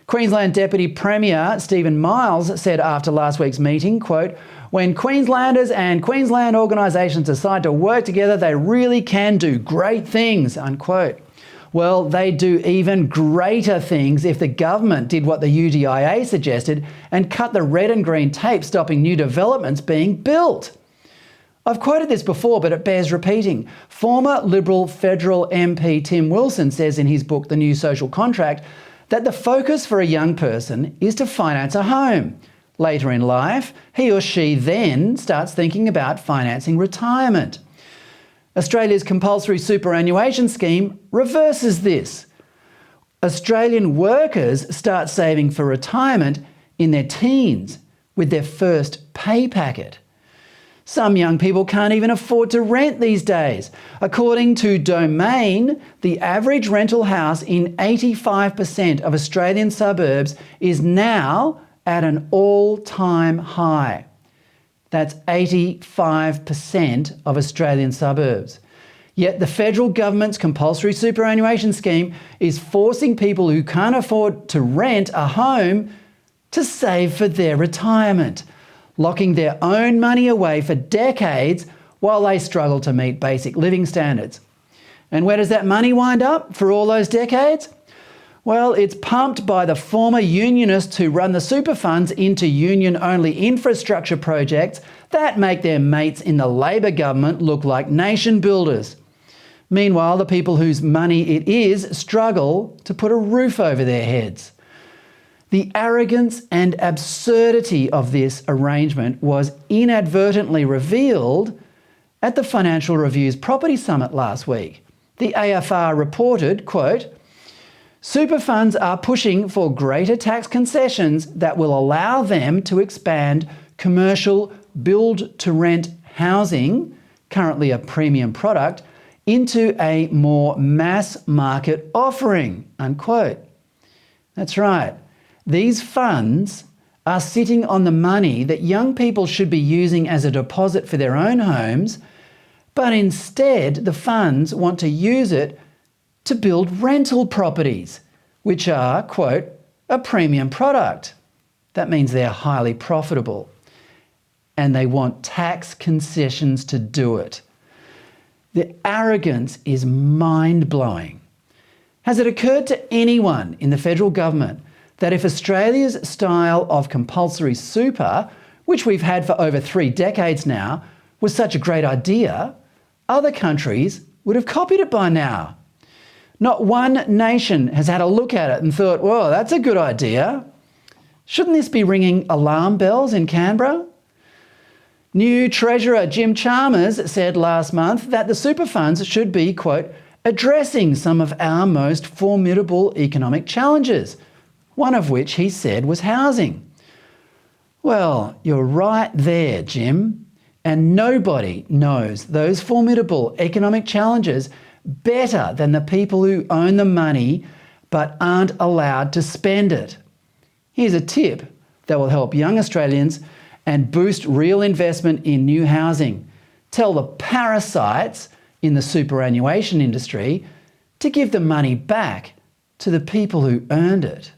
Queensland Deputy Premier Stephen Miles said after last week's meeting, quote, "When Queenslanders and Queensland organisations decide to work together, they really can do great things," unquote. Well, they'd do even greater things if the government did what the UDIA suggested and cut the red and green tape stopping new developments being built. I've quoted this before, but it bears repeating. Former Liberal federal MP Tim Wilson says in his book, The New Social Contract, that the focus for a young person is to finance a home. Later in life, he or she then starts thinking about financing retirement. Australia's compulsory superannuation scheme reverses this. Australian workers start saving for retirement in their teens with their first pay packet. Some young people can't even afford to rent these days. According to Domain, the average rental house in 85% of Australian suburbs is now at an all-time high. That's 85% of Australian suburbs. Yet the federal government's compulsory superannuation scheme is forcing people who can't afford to rent a home to save for their retirement, locking their own money away for decades while they struggle to meet basic living standards. And where does that money wind up for all those decades? Well, it's pumped by the former unionists who run the super funds into union-only infrastructure projects that make their mates in the Labor government look like nation builders. Meanwhile, the people whose money it is struggle to put a roof over their heads. The arrogance and absurdity of this arrangement was inadvertently revealed at the Financial Review's Property Summit last week. The AFR reported, quote, "Super funds are pushing for greater tax concessions that will allow them to expand commercial build-to-rent housing, currently a premium product, into a more mass market offering," unquote. That's right. These funds are sitting on the money that young people should be using as a deposit for their own homes, but instead the funds want to use it to build rental properties, which are, quote, a premium product. That means they're highly profitable. And they want tax concessions to do it. The arrogance is mind-blowing. Has it occurred to anyone in the federal government that if Australia's style of compulsory super, which we've had for over 3 decades now, was such a great idea, other countries would have copied it by now? Not one nation has had a look at it and thought, whoa, that's a good idea. Shouldn't this be ringing alarm bells in Canberra? New Treasurer Jim Chalmers said last month that the super funds should be, quote, addressing some of our most formidable economic challenges, one of which he said was housing. Well, you're right there, Jim. And nobody knows those formidable economic challenges better than the people who own the money but aren't allowed to spend it. Here's a tip that will help young Australians and boost real investment in new housing. Tell the parasites in the superannuation industry to give the money back to the people who earned it.